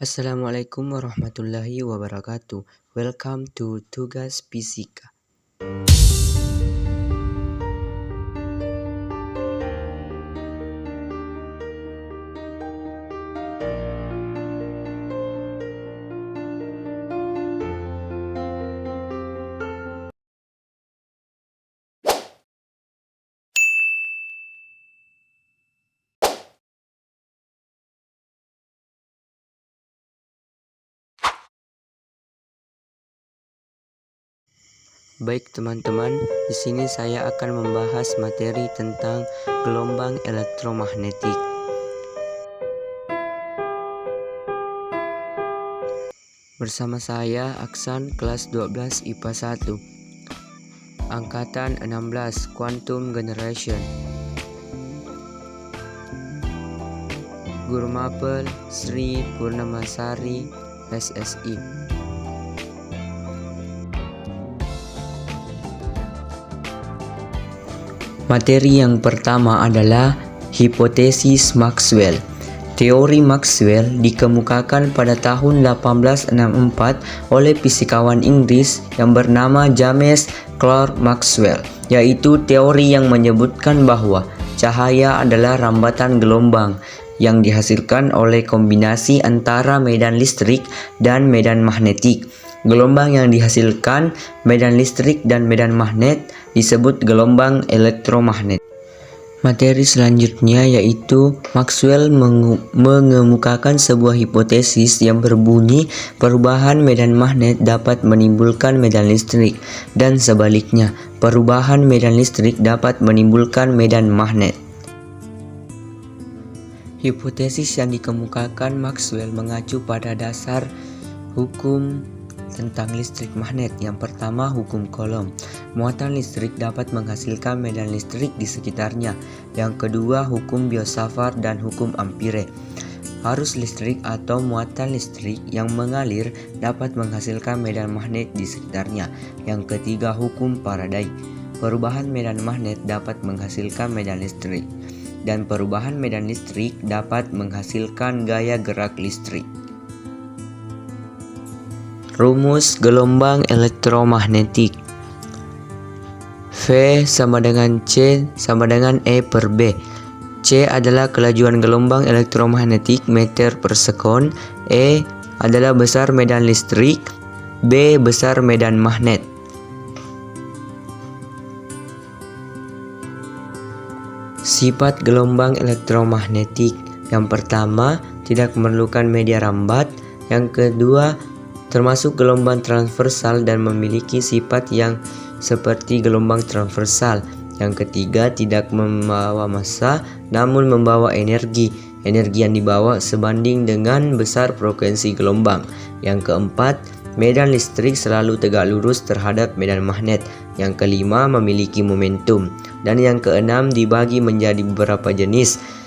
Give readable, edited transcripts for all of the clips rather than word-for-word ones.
Assalamualaikum warahmatullahi wabarakatuh. Welcome to Tugas Fisika. Baik teman-teman, di sini saya akan membahas materi tentang gelombang elektromagnetik. Bersama saya Aksan, kelas 12 IPA 1, angkatan 16, Quantum Generation. Guru Mapel Sri Purnamasari, SSI. Materi yang pertama adalah hipotesis Maxwell. Teori Maxwell dikemukakan pada tahun 1864 oleh fisikawan Inggris yang bernama James Clerk Maxwell, yaitu teori yang menyebutkan bahwa cahaya adalah rambatan gelombang yang dihasilkan oleh kombinasi antara medan listrik dan medan magnetik. Gelombang yang dihasilkan medan listrik dan medan magnet disebut gelombang elektromagnetik. Materi selanjutnya yaitu Maxwell mengemukakan sebuah hipotesis yang berbunyi perubahan medan magnet dapat menimbulkan medan listrik dan sebaliknya, perubahan medan listrik dapat menimbulkan medan magnet. Hipotesis yang dikemukakan Maxwell mengacu pada dasar hukum tentang listrik magnet. Yang pertama, hukum Coulomb. Muatan listrik dapat menghasilkan medan listrik di sekitarnya. Yang kedua, hukum Biot-Savart dan hukum Ampere. Arus listrik atau muatan listrik yang mengalir dapat menghasilkan medan magnet di sekitarnya. Yang ketiga, hukum Faraday. Perubahan medan magnet dapat menghasilkan medan listrik, dan perubahan medan listrik dapat menghasilkan gaya gerak listrik. Rumus gelombang elektromagnetik. V sama dengan C sama dengan E per B. C adalah kelajuan gelombang elektromagnetik meter per sekon. E adalah besar medan listrik. B besar medan magnet. Sifat gelombang elektromagnetik. Yang pertama, tidak memerlukan media rambat. Yang kedua, termasuk gelombang transversal dan memiliki sifat yang seperti gelombang transversal. Yang ketiga, tidak membawa massa namun membawa energi. Energi yang dibawa sebanding dengan besar frekuensi gelombang. Yang keempat, medan listrik selalu tegak lurus terhadap medan magnet. Yang kelima, memiliki momentum. Dan yang keenam, dibagi menjadi beberapa jenis.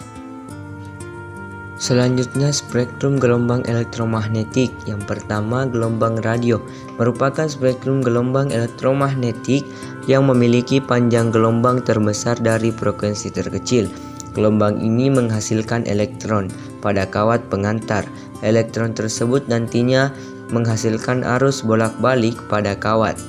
Selanjutnya, spektrum gelombang elektromagnetik. Yang pertama, gelombang radio merupakan spektrum gelombang elektromagnetik yang memiliki panjang gelombang terbesar dari frekuensi terkecil. Gelombang ini menghasilkan elektron pada kawat pengantar. Elektron tersebut nantinya menghasilkan arus bolak-balik pada kawat.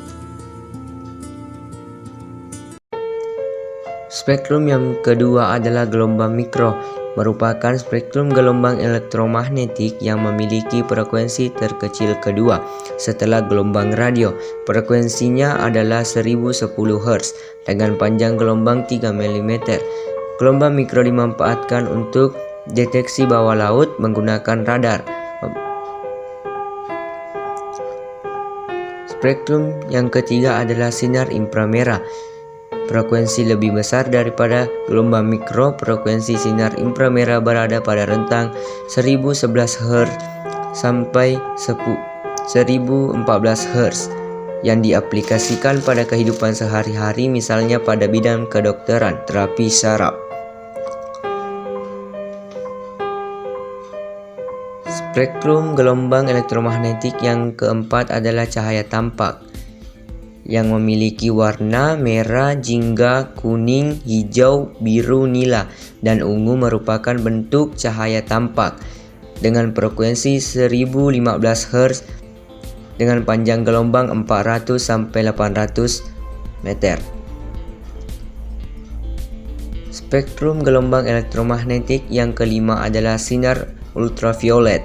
Spektrum yang kedua adalah gelombang mikro, merupakan spektrum gelombang elektromagnetik yang memiliki frekuensi terkecil kedua setelah gelombang radio. Frekuensinya adalah 1010 Hz dengan panjang gelombang 3 mm. Gelombang mikro dimanfaatkan untuk deteksi bawah laut menggunakan radar. Spektrum yang ketiga adalah sinar inframerah. Frekuensi lebih besar daripada gelombang mikro. Frekuensi sinar inframerah berada pada rentang 1011 Hz sampai 1014 Hz yang diaplikasikan pada kehidupan sehari-hari, misalnya pada bidang kedokteran, terapi saraf. Spektrum gelombang elektromagnetik yang keempat adalah cahaya tampak, yang memiliki warna merah, jingga, kuning, hijau, biru, nila, dan ungu merupakan bentuk cahaya tampak. dengan frekuensi 1015 Hz dengan panjang gelombang 400 sampai 800 meter. Spektrum gelombang elektromagnetik yang kelima adalah sinar ultraviolet,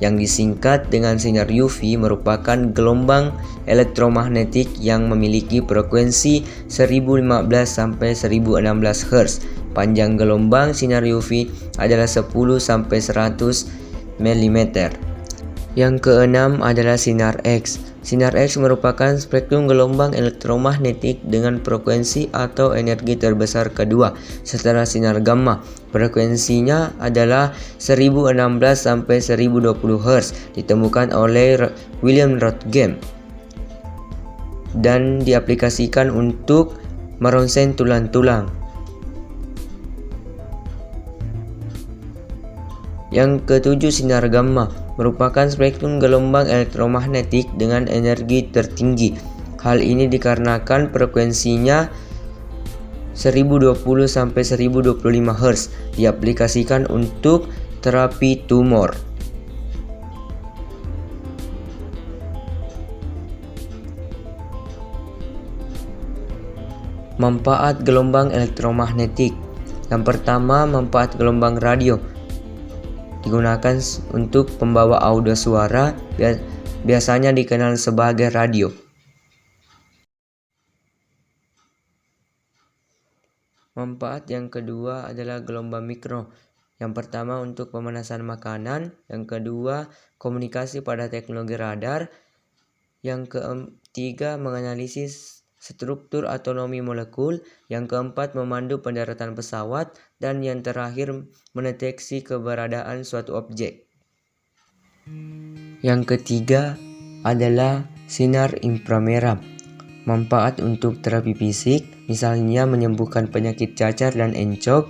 yang disingkat dengan sinar UV, merupakan gelombang elektromagnetik yang memiliki frekuensi 1015 sampai 1016 Hz. Panjang gelombang sinar UV adalah 10 sampai 100 mm. Yang keenam adalah sinar X. Sinar X merupakan spektrum gelombang elektromagnetik dengan frekuensi atau energi terbesar kedua setelah sinar gamma. Frekuensinya adalah 1016 sampai 1020 Hz, ditemukan oleh William Röntgen dan diaplikasikan untuk meronsen tulang-tulang. Yang ketujuh, sinar gamma merupakan spektrum gelombang elektromagnetik dengan energi tertinggi. Hal ini dikarenakan frekuensinya 1020 sampai 1025 Hz, diaplikasikan untuk terapi tumor. Manfaat gelombang elektromagnetik. Yang pertama, manfaat gelombang radio digunakan untuk pembawa audio suara, biasanya dikenal sebagai radio. Manfaat yang kedua adalah gelombang mikro. Yang pertama untuk pemanasan makanan, yang kedua komunikasi pada teknologi radar, yang ketiga menganalisis struktur atomi molekul, yang keempat memandu pendaratan pesawat, dan yang terakhir mendeteksi keberadaan suatu objek. Yang ketiga adalah sinar inframerah. Manfaat untuk terapi fisik, misalnya menyembuhkan penyakit cacar dan encok.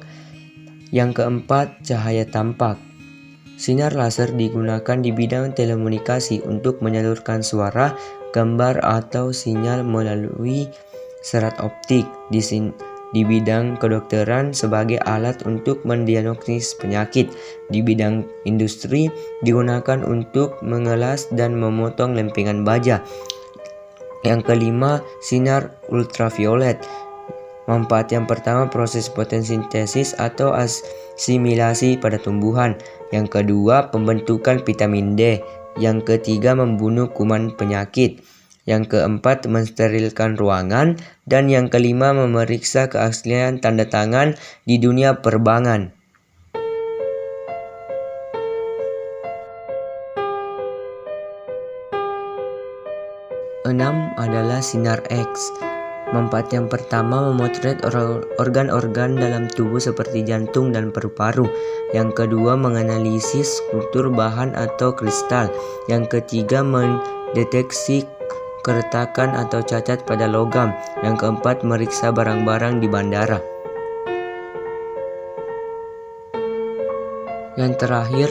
Yang keempat, cahaya tampak. Sinar laser digunakan di bidang telekomunikasi untuk menyalurkan suara, gambar, atau sinyal melalui serat optik. Di bidang kedokteran sebagai alat untuk mendiagnosis penyakit. Di bidang industri digunakan untuk mengelas dan memotong lempengan baja. Yang kelima, sinar ultraviolet. Manfaat yang pertama, proses fotosintesis atau asimilasi pada tumbuhan. Yang kedua, pembentukan vitamin D. Yang ketiga, membunuh kuman penyakit. Yang keempat, mensterilkan ruangan. Dan yang kelima, memeriksa keaslian tanda tangan di dunia perbankan. Enam adalah sinar X. Manfaat yang pertama, memotret organ-organ dalam tubuh seperti jantung dan paru-paru. Yang kedua, menganalisis struktur bahan atau kristal. Yang ketiga, mendeteksi keretakan atau cacat pada logam. Yang keempat, meriksa barang-barang di bandara. Yang terakhir,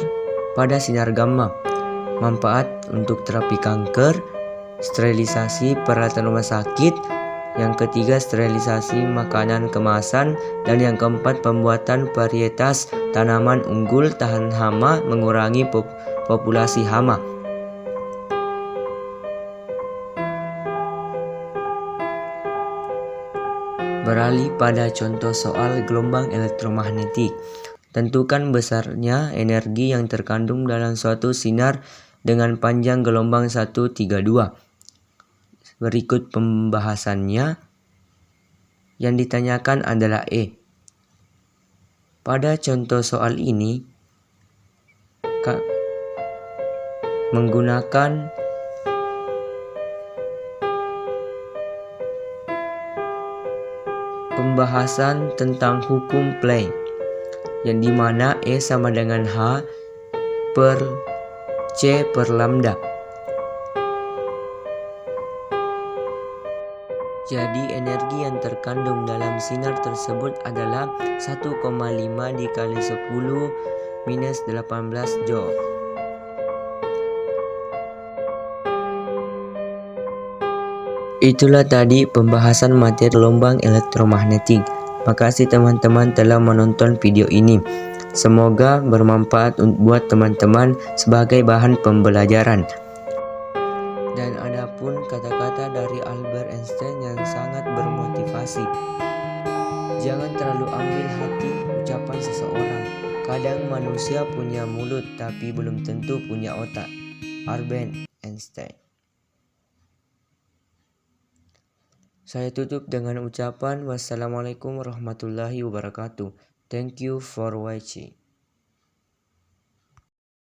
pada sinar gamma. Manfaat untuk terapi kanker, sterilisasi peralatan rumah sakit. Yang ketiga, sterilisasi makanan kemasan. Dan yang keempat, pembuatan varietas tanaman unggul tahan hama, mengurangi populasi hama. Beralih pada contoh soal gelombang elektromagnetik. Tentukan besarnya energi yang terkandung dalam suatu sinar dengan panjang gelombang 132. Berikut pembahasannya. Yang ditanyakan adalah E. Pada contoh soal ini, menggunakan pembahasan tentang hukum Planck, yang dimana E sama dengan H per C per lambda. Jadi energi yang terkandung dalam sinar tersebut adalah 1,5 dikali 10 minus 18 Joule. Itulah tadi pembahasan materi gelombang elektromagnetik. Makasih teman-teman telah menonton video ini. Semoga bermanfaat buat teman-teman sebagai bahan pembelajaran. Dan ada pun kata-kata dari Albert Einstein yang sangat bermotivasi. Jangan terlalu ambil hati ucapan seseorang. Kadang manusia punya mulut tapi belum tentu punya otak. Albert Einstein. Saya tutup dengan ucapan wassalamualaikum warahmatullahi wabarakatuh. Thank you for watching.